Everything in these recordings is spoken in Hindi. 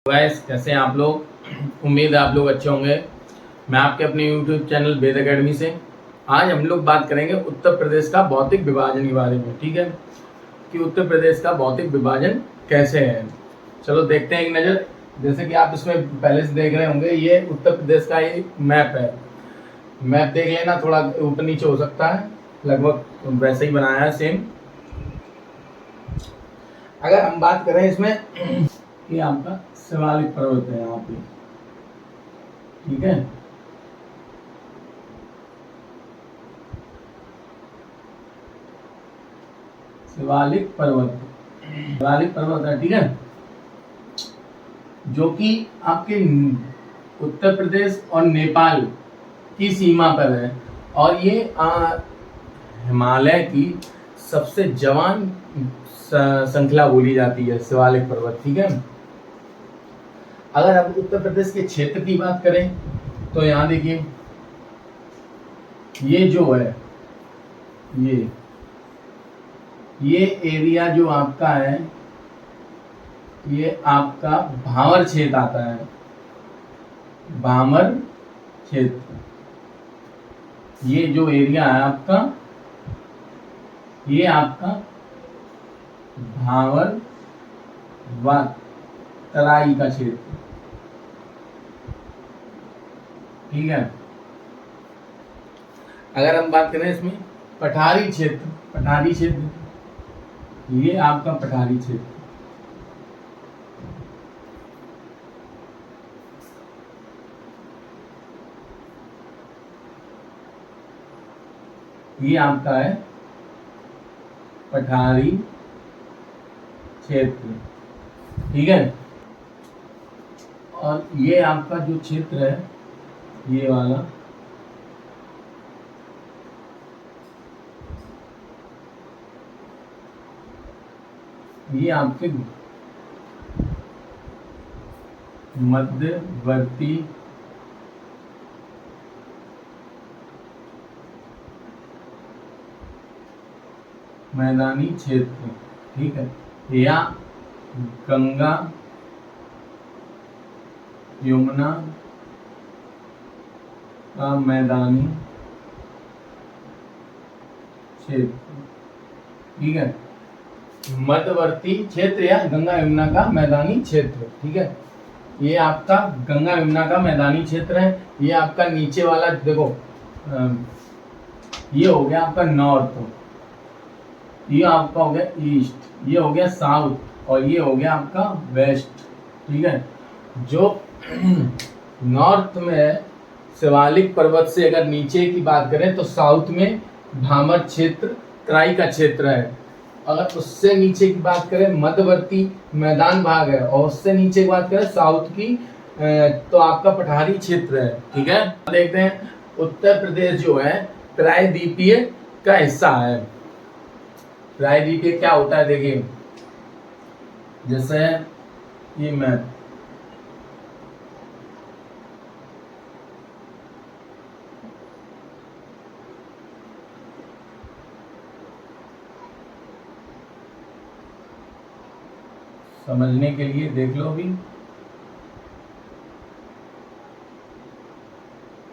गाइस, कैसे हैं आप लोग। उम्मीद है आप लोग अच्छे होंगे। मैं आपके अपने YouTube चैनल वेद एकेडमी से आज हम लोग बात करेंगे उत्तर प्रदेश का भौतिक विभाजन के बारे में। ठीक है कि उत्तर प्रदेश का भौतिक विभाजन कैसे है। चलो देखते हैं एक नज़र। जैसे कि आप इसमें पहले से देख रहे होंगे, ये उत्तर प्रदेश का ये मैप है। मैप देख लेना, थोड़ा ऊपर नीचे हो सकता है, लगभग वैसे ही बनाया है सेम। अगर हम बात करें इसमें ये आपका शिवालिक पर्वत है यहाँ पे। ठीक है, शिवालिक पर्वत है। ठीक है, जो कि आपके उत्तर प्रदेश और नेपाल की सीमा पर है। और ये हिमालय की सबसे जवान श्रृंखला बोली जाती है शिवालिक पर्वत। ठीक है, अगर आप उत्तर प्रदेश के क्षेत्र की बात करें तो यहाँ देखिए, ये जो है ये एरिया जो आपका है, ये आपका भामर क्षेत्र आता है। भामर क्षेत्र, ये जो एरिया है आपका, ये आपका भावर व तराई का क्षेत्र। ठीक है, अगर हम बात करें इसमें पठारी क्षेत्र, ये आपका पठारी क्षेत्र। ये आपका है पठारी क्षेत्र। ठीक है, और ये आपका जो क्षेत्र है, ये वाला, ये आपके मध्यवर्ती मैदानी क्षेत्र। ठीक है, या गंगा यमुना का मैदानी क्षेत्र। ठीक है, मध्यवर्ती क्षेत्र या गंगा यमुना का मैदानी क्षेत्र। ठीक है, ये आपका गंगा यमुना का मैदानी क्षेत्र है। ये आपका नीचे वाला देखो, ये हो गया आपका नॉर्थ, ये आपका हो गया ईस्ट, ये हो गया साउथ, और ये हो गया आपका वेस्ट। ठीक है, जो नॉर्थ में शिवालिक पर्वत से अगर नीचे की बात करें तो साउथ में भामर क्षेत्र, तराई का क्षेत्र है। अगर उससे नीचे की बात करें मध्यवर्ती मैदान भाग है, और उससे नीचे की बात करें साउथ की तो आपका पठारी क्षेत्र है। ठीक है, देखते हैं उत्तर प्रदेश जो है प्रायद्वीपीय का हिस्सा है। प्रायद्वीपीय क्या होता है, देखिए जैसे ये मैप, समझने के लिए देख लो भी।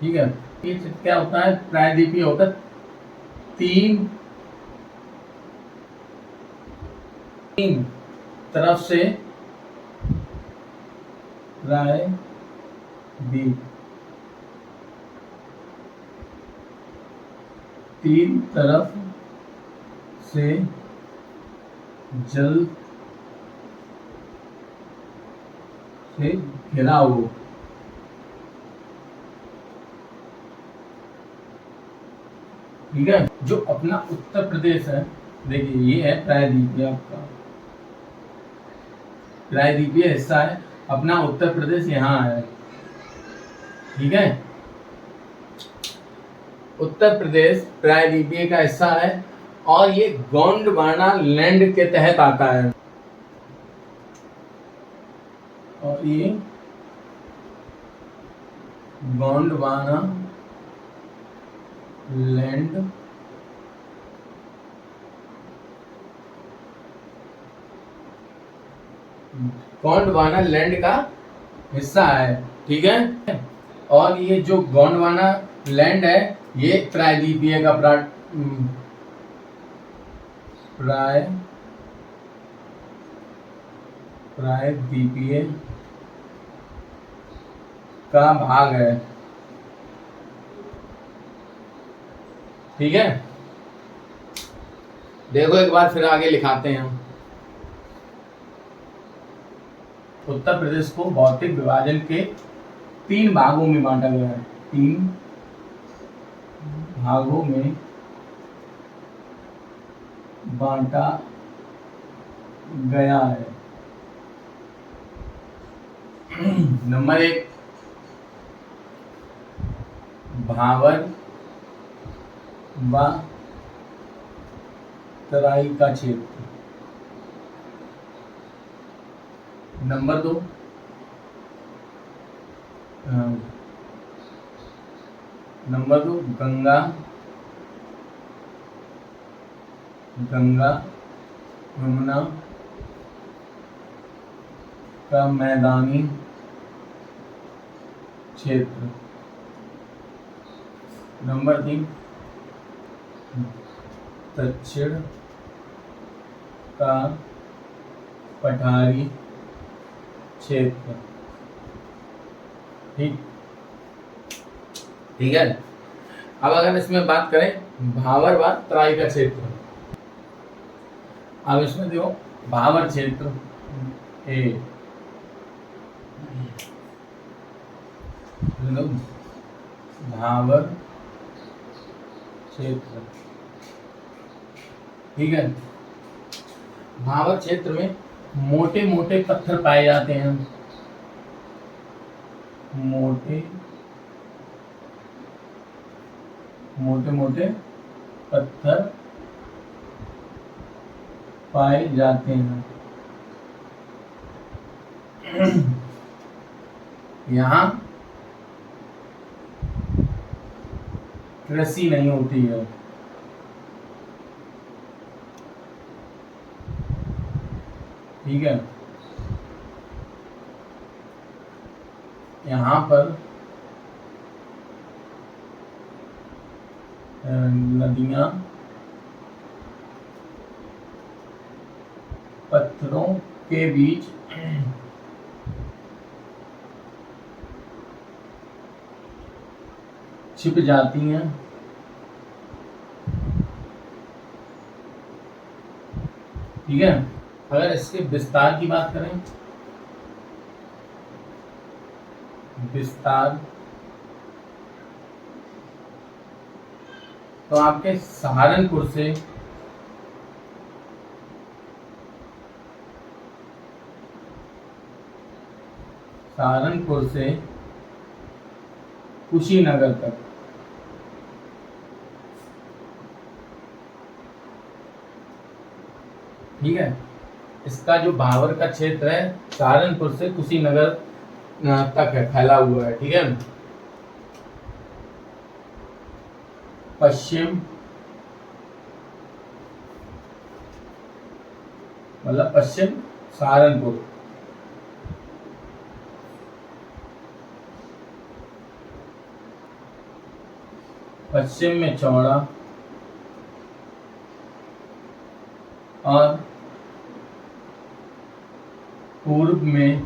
ठीक है, ये क्या होता है, प्रायद्वीपीय होता है तीन तरफ से प्रायद्वीप, तीन तरफ से जल से घिरा हो। ठीक है, जो अपना उत्तर प्रदेश है, देखिए ये है प्रायद्वीपीय, आपका प्रायद्वीपीय हिस्सा है अपना उत्तर प्रदेश, यहाँ है। ठीक है, उत्तर प्रदेश प्रायद्वीपीय का हिस्सा है और ये गोंडवाना लैंड के तहत आता है। और ये गोंडवाना लैंड गोंडवाना लैंड का हिस्सा है, ठीक है। और ये जो गोंडवाना लैंड है ये प्रायद्वीपीय का प्रायद्वीपीय का भाग है, ठीक है। देखो एक बार फिर आगे लिखाते हैं हम। उत्तर प्रदेश को भौतिक विभाजन के 3 भागों में बांटा गया है, 3 भागों में बांटा गया है। नंबर 1 भावर व तराई का क्षेत्र। नंबर 2 गंगा यमुना का मैदानी क्षेत्र। नंबर 3 दक्षिण का पठारी क्षेत्र, ठीक है। अब अगर इसमें बात करें भावर व तराई का क्षेत्र, अब इसमें देखो भावर क्षेत्र ए, भावर क्षेत्र, ठीक है। भावर क्षेत्र में मोटे मोटे पत्थर पाए जाते हैं, मोटे मोटे पत्थर पाए जाते हैं। यहाँ कृषि नहीं होती है, ठीक है। यहाँ पर नदियाँ पत्थरों के बीच छिप जाती हैं, ठीक है। अगर इसके विस्तार की बात करें, विस्तार तो आपके सहारनपुर से कुशीनगर तक, ठीक है। इसका जो भावर का क्षेत्र है सहारनपुर से कुशीनगर तक है, फैला हुआ है, ठीक है। पश्चिम मतलब पश्चिम सहारनपुर, पश्चिम में चौड़ा और पूर्व में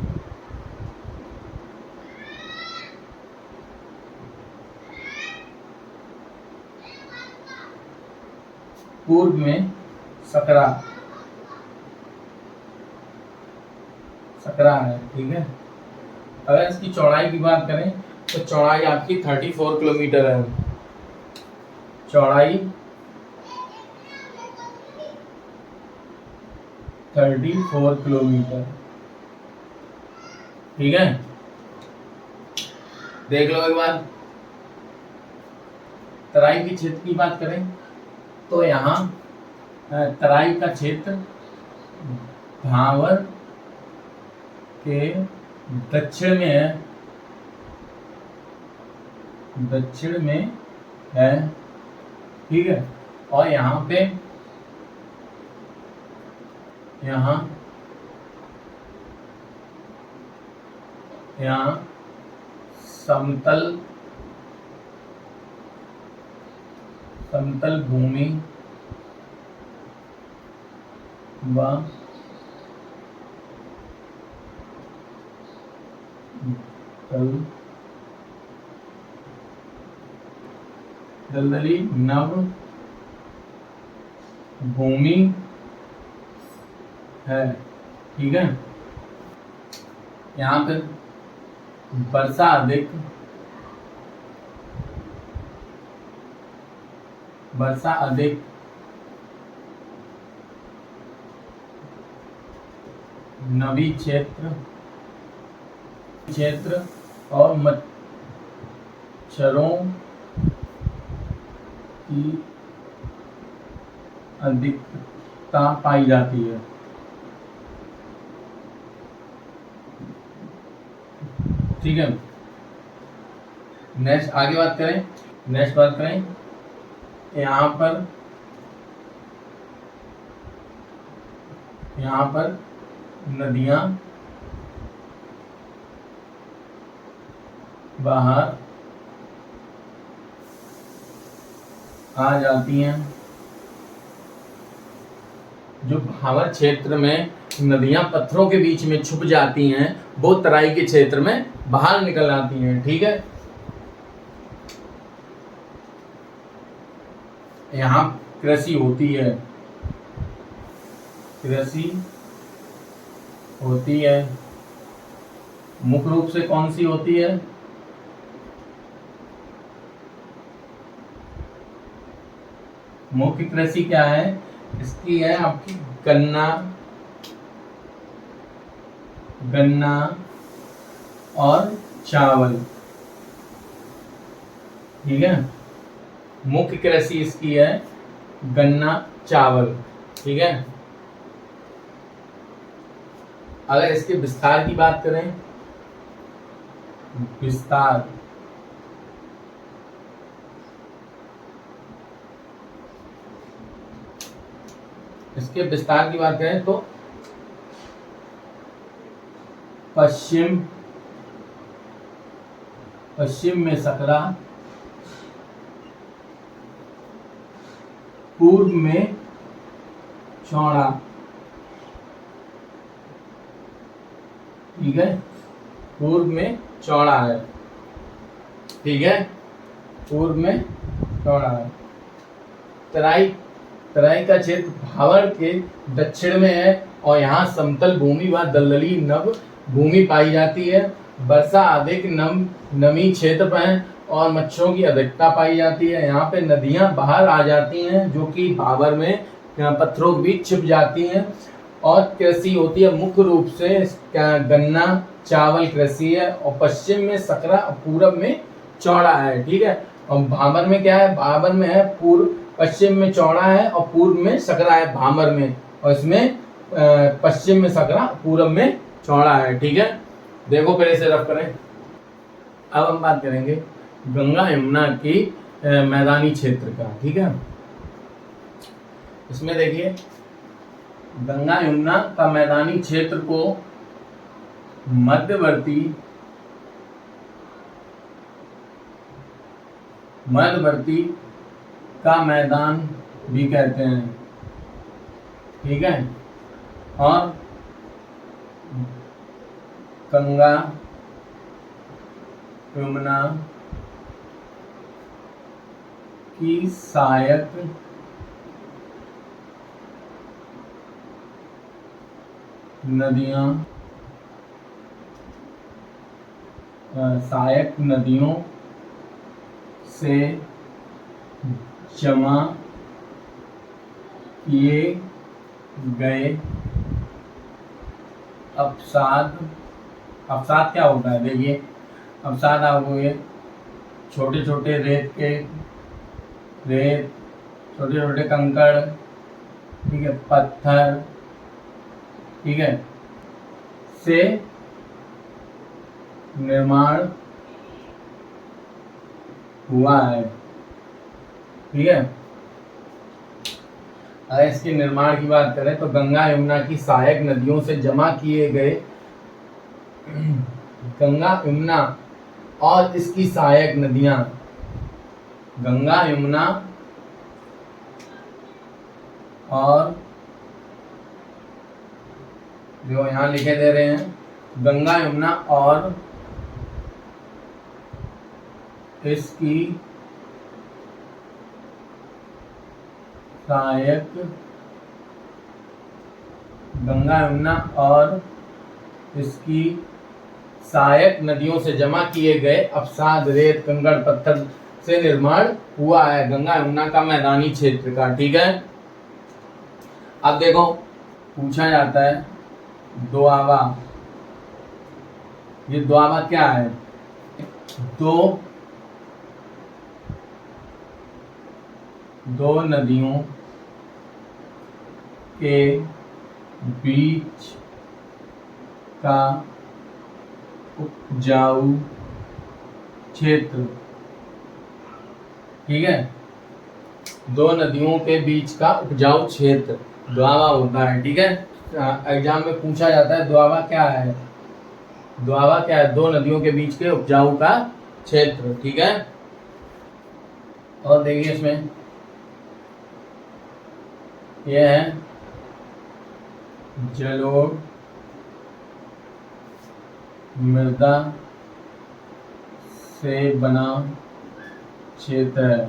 सकरा है, ठीक है। अगर इसकी चौड़ाई की बात करें तो चौड़ाई आपकी 34 किलोमीटर है, चौड़ाई 34 किलोमीटर, ठीक है। देख लो एक बार तराई के क्षेत्र की बात करें तो यहाँ तराई का क्षेत्र भावर के दक्षिण में है, ठीक है। और यहाँ पे यहाँ समतल समतल भूमि व दलदली नव भूमि है। ठीक है, यहाँ पे वर्षा अधिक नवी क्षेत्र और मच्छरों की अधिकता पाई जाती है। ठीक है, नेक्स्ट आगे बात करें। यहाँ पर नदियां बाहर आ जाती हैं। जो भावर क्षेत्र में नदियां पत्थरों के बीच में छुप जाती हैं, वो तराई के क्षेत्र में बाहर निकल आती हैं। ठीक है, यहाँ कृषि होती है। मुख्य रूप से कौन सी होती है? मुख्य कृषि क्या है इसकी? है आपकी गन्ना और चावल। ठीक है, मुख्य कृषि इसकी है गन्ना चावल। ठीक है, अगर इसके विस्तार की बात करें, इसके विस्तार की बात करें तो पश्चिम में सकरा, पूर्व में चौड़ा। ठीक है, पूर्व में चौड़ा है। ठीक है, पूर्व में चौड़ा है। तराई का क्षेत्र भावर के दक्षिण में है और यहाँ समतल भूमि व दलदली नव भूमि पाई जाती है। वर्षा अधिक नमी क्षेत्र पर है और मच्छरों की अधिकता पाई जाती है। यहाँ पे नदियाँ बाहर आ जाती हैं जो कि भावर में पत्थरों के बीच छिप जाती हैं। और कृषि होती है मुख्य रूप से गन्ना चावल कृषि है, और पश्चिम में सकरा और पूर्व में चौड़ा है। ठीक है, और भावर में क्या है? भावर में है पश्चिम में चौड़ा है और पूर्व में सकरा है भावर में, और इसमें पश्चिम में सकरा पूर्व में चौड़ा है। ठीक है, देखो फिर इसे रफ करें। अब हम बात करेंगे गंगा यमुना की मैदानी क्षेत्र का। ठीक है, इसमें देखिए गंगा यमुना का मैदानी क्षेत्र को मध्यवर्ती का मैदान भी कहते हैं। ठीक है, और गंगा यमुना की सहायक नदियों से जमा किए गए अवसाद क्या होता है? देखिए अवसाद आपको ये छोटे छोटे छोटे छोटे कंकड़, ठीक है, पत्थर, ठीक है, से निर्माण हुआ है। ठीक है, अगर इसके निर्माण की बात करें तो गंगा यमुना की सहायक नदियों से जमा किए गए गंगा यमुना और इसकी सहायक नदियां, गंगा यमुना और जो यहाँ लिखे दे रहे हैं, गंगा यमुना और इसकी सहायक, गंगा यमुना और इसकी सहायक नदियों से जमा किए गए अवसाद रेत कंकड़ पत्थर से निर्माण हुआ है गंगा यमुना का मैदानी क्षेत्र का। ठीक है, अब देखो पूछा जाता है दोआबा। ये दोआबा क्या है? दो नदियों के बीच का उपजाऊ क्षेत्र। ठीक है, दो नदियों के बीच का उपजाऊ क्षेत्र दोआबा होता है। ठीक है, एग्जाम में पूछा जाता है दोआबा क्या है? दोआबा क्या है? दो नदियों के बीच के उपजाऊ का क्षेत्र। ठीक है, और देखिए इसमें यह है जलोढ़ मृदा से बना क्षेत्र है।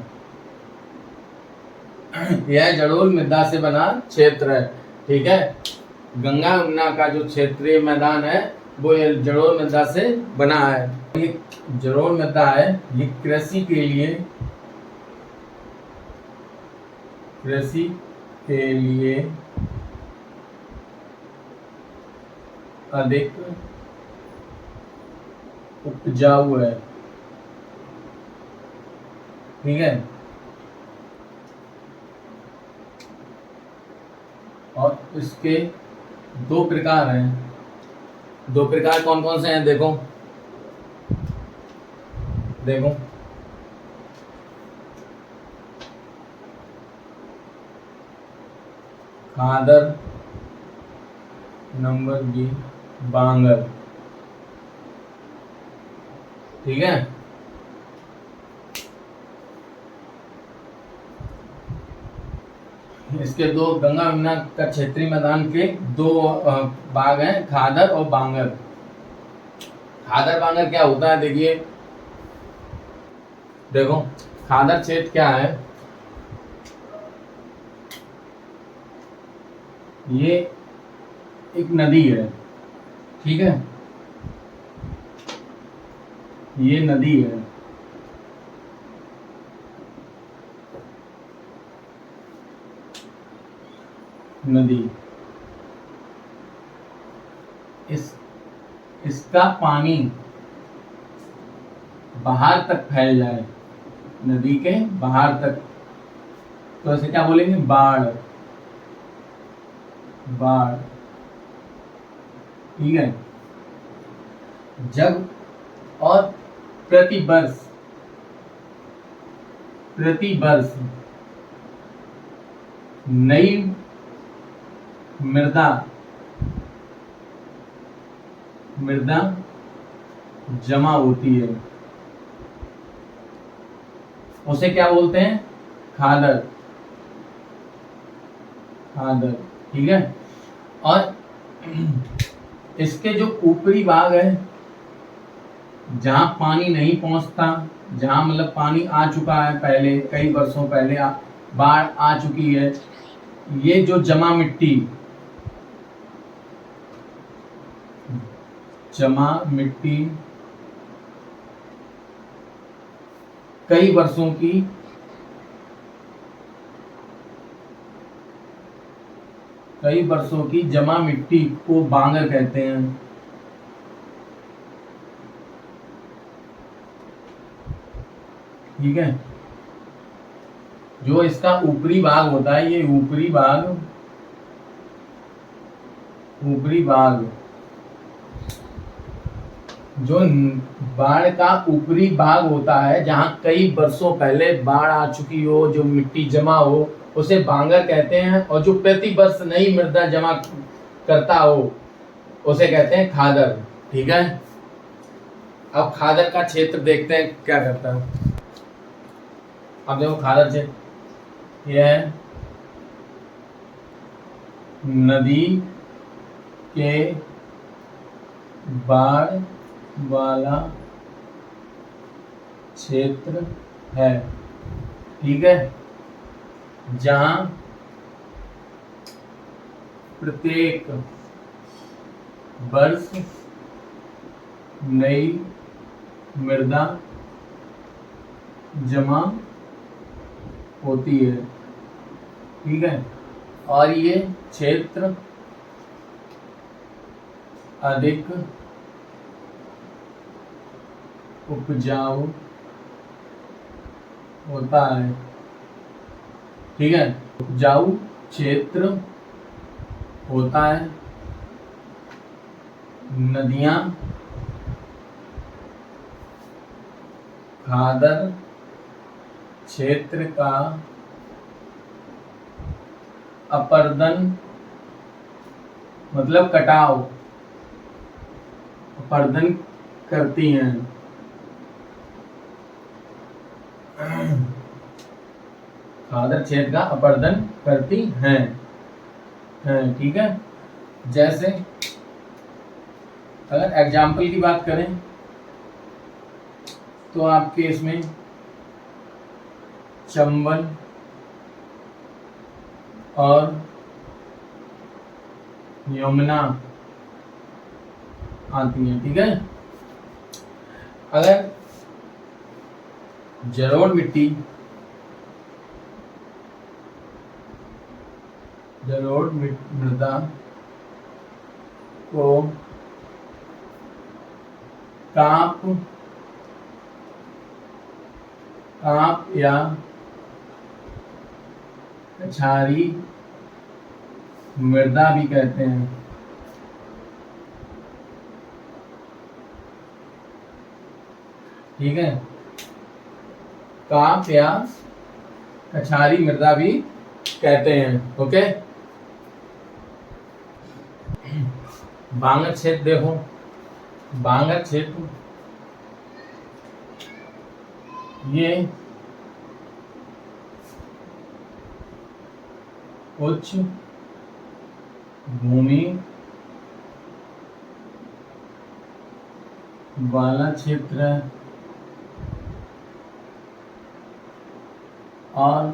यह जलोढ़ मृदा से बना क्षेत्र है। ठीक है, गंगा यमुना का जो क्षेत्रीय मैदान है वो ये जलोढ़ मृदा से बना है। ये जलोढ़ मृदा है, ये कृषि के लिए अधिक उपजाऊ है। ठीक है, और इसके दो प्रकार हैं। दो प्रकार कौन कौन से हैं? देखो खादर, नंबर बी बांगर। ठीक है, इसके दो गंगा यमुना का क्षेत्रीय मैदान के दो भाग हैं, खादर और बांगर। खादर बांगर क्या होता है? देखो खादर क्षेत्र क्या है? ये एक नदी है। ठीक है, ये नदी है। नदी, इसका पानी बाहर तक फैल जाए, नदी के बाहर तक, तो ऐसे क्या बोलेंगे? बाढ़। ठीक है, जब और प्रतिवर्ष नई मृदा जमा होती है, उसे क्या बोलते हैं? खादर। ठीक है, और इसके जो ऊपरी भाग है, जहां पानी नहीं पहुंचता, जहां मतलब पानी आ चुका है पहले, कई वर्षों पहले बाढ़ आ चुकी है, ये जो जमा मिट्टी कई वर्षों की जमा मिट्टी को बांगर कहते हैं। ठीक है, जो इसका ऊपरी भाग होता है, ये ऊपरी भाग जो बाढ़ का ऊपरी भाग होता है, जहां कई वर्षों पहले बाढ़ आ चुकी हो, जो मिट्टी जमा हो, उसे बांगर कहते हैं। और जो प्रति वर्ष नई मृदा जमा करता हो, उसे कहते हैं खादर। ठीक है, अब खादर का क्षेत्र देखते हैं क्या करता है। अब देखो खादर क्षेत्र, यह है नदी के बाढ़ वाला क्षेत्र है, ठीक है, जहां प्रत्येक वर्ष नई मृदा जमा होती है, ठीक है, और ये क्षेत्र अधिक उपजाऊ होता है, ठीक है, उपजाऊ क्षेत्र होता है। नदियां खादर क्षेत्र का अपर्दन मतलब कटाव, अपर्दन करती हैं। खादर क्षेत्र का अपर्दन करती हैं, ठीक है। जैसे अगर एग्जाम्पल की बात करें तो आपके इसमें चंबल और यमुना आती हैं, ठीक है। अगर जलोढ़ मिट्टी, जलोढ़ मृदा को कांप या कछारी मृदा भी कहते हैं, ठीक है, कांप या कछारी मृदा भी कहते हैं, ओके। बांगर क्षेत्र देखो, बांगर क्षेत्र ये उच्च भूमि वाला क्षेत्र है और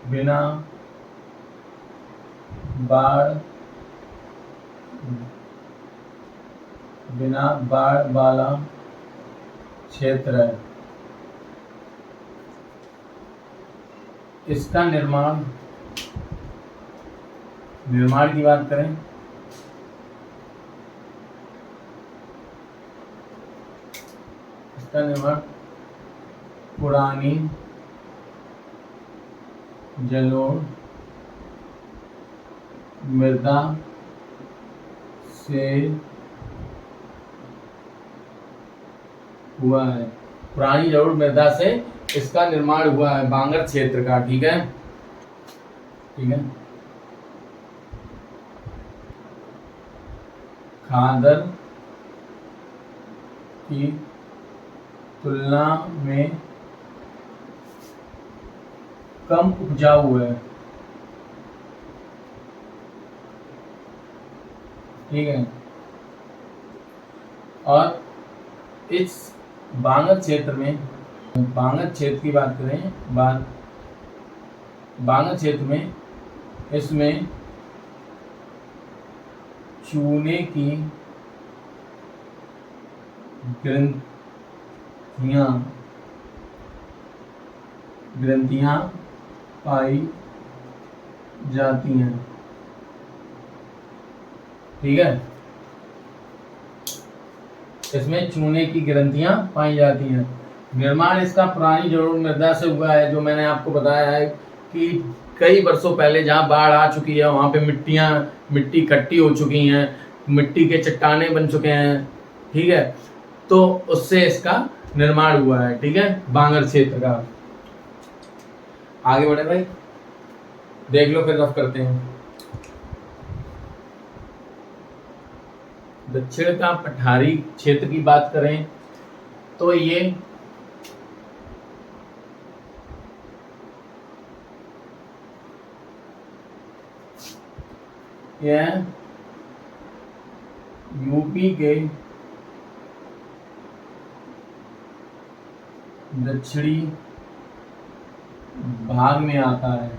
बिना बाढ़ वाला क्षेत्र है। इसका निर्माण की बात करें इसका निर्माण पुरानी जलोढ़ मृदा से हुआ है, पुरानी जलोढ़ मृदा से इसका निर्माण हुआ है बांगर क्षेत्र का, ठीक है, ठीक है। खादर की तुलना में कम उपजाऊ है, ठीक है, और इस बांगर क्षेत्र में, बांगर क्षेत्र की बात करें, बांगर क्षेत्र में इसमें चूने की ग्रंथियां पाई जाती हैं, ठीक है, इसमें चूने की ग्रंथियां पाई जाती हैं। निर्माण इसका पुरानी जलोढ़ मृदा से हुआ है, जो मैंने आपको बताया है कि कई वर्षों पहले जहाँ बाढ़ आ चुकी है वहाँ पे मिट्टी इकट्ठी हो चुकी हैं, मिट्टी के चट्टाने बन चुके हैं, ठीक है, तो उससे इसका निर्माण हुआ है, ठीक है, बांगर क्षेत्र का। आगे बढ़े भाई, देख लो फिर रफ करते हैं। दक्षिण का पठारी क्षेत्र की बात करें तो ये यूपी के दक्षिणी भाग में आता है।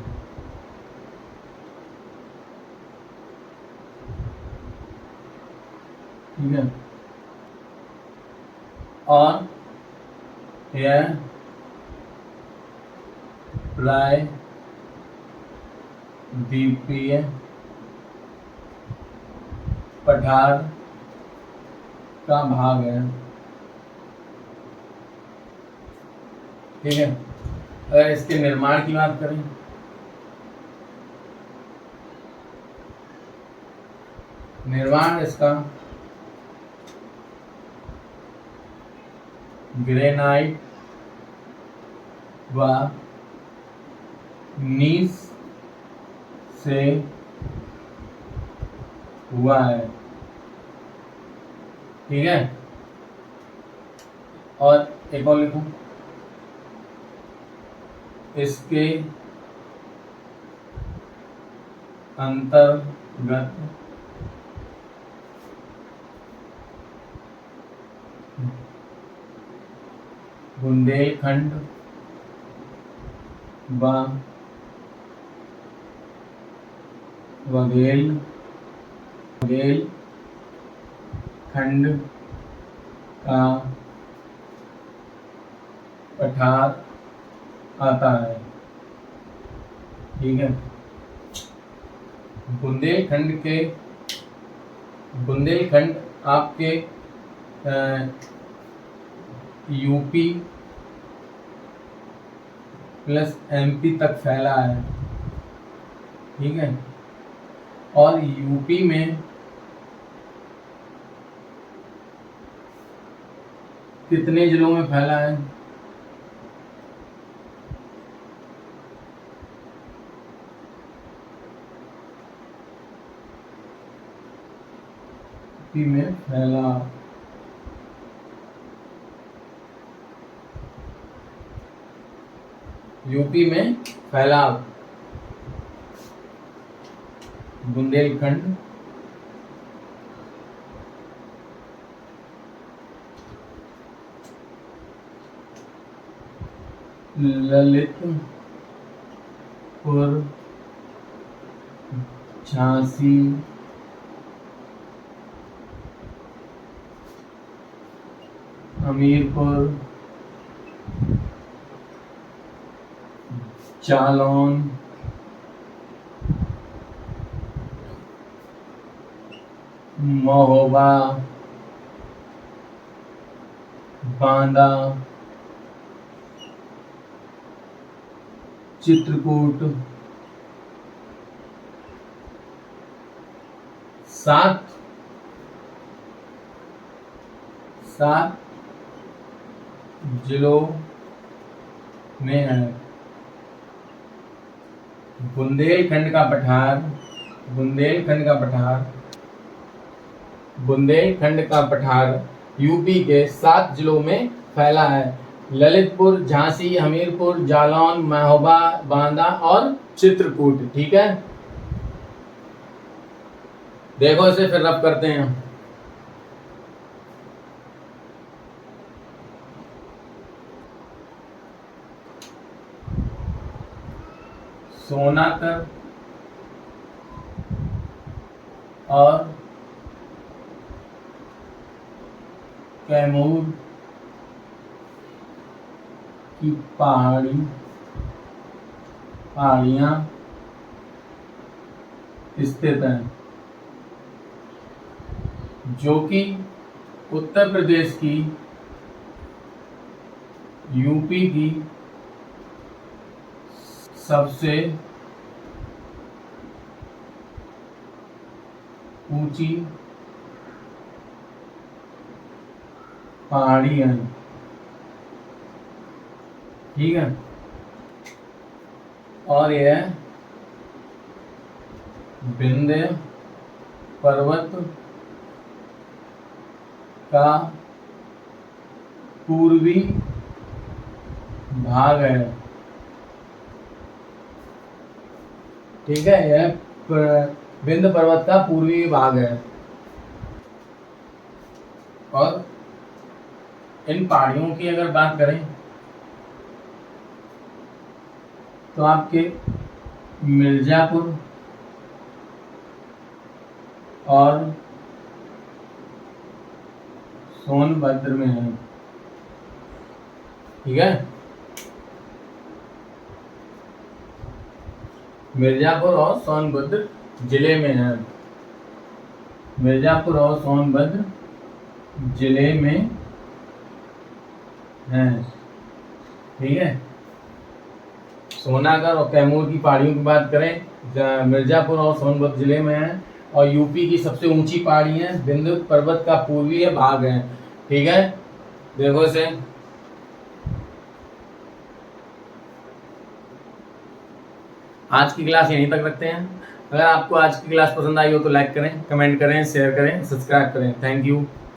ठीक है, और यह प्राय द्वीपीय पठार का भाग है। ठीक है, अगर इसके निर्माण की बात करें निर्माण इसका ग्रेनाइट व नीस से हुआ है। ठीक है, और एक और लिखूं, इसके अंतर्गत बुंदेलखंड व बुंदेलखंड का पठार आता है। ठीक है, बुंदेलखंड आपके यूपी प्लस एमपी तक फैला है। ठीक है, और यूपी में कितने जिलों में फैला है? यूपी में फैला बुंदेलखंड ललितपुर झांसी हमीरपुर जालौन महोबा बांदा चित्रकूट 7 जिलों में है। बुंदेलखंड का पठार यूपी के 7 जिलों में फैला है। ललितपुर, झांसी, हमीरपुर, जालौन, महोबा, बांदा और चित्रकूट। ठीक है, देखो इसे फिर रब करते हैं। सोनातर और कैमूर की पहाड़ियां स्थित हैं, जो कि उत्तर प्रदेश की यूपी की सबसे ऊंची पहाड़ी है। ठीक है, और यह विंध्य पर्वत का पूर्वी भाग है। ठीक है, यह विंध्य पर्वत का पूर्वी भाग है। और इन पहाड़ियों की अगर बात करें तो आपके मिर्जापुर और सोनभद्र में है। ठीक है, मिर्जापुर और सोनभद्र जिले में है। मिर्जापुर और सोनभद्र जिले में है। ठीक है, सोनागढ़ और कैमूर की पहाड़ियों की बात करें, मिर्जापुर और सोनभद्र जिले में है। और यूपी की सबसे ऊंची पहाड़ी है, विंध्य पर्वत का पूर्वी भाग है। ठीक है, देखो इसे। आज की क्लास यहीं तक रखते हैं। अगर आपको आज की क्लास पसंद आई हो तो लाइक करें, कमेंट करें, शेयर करें, सब्सक्राइब करें। Thank you.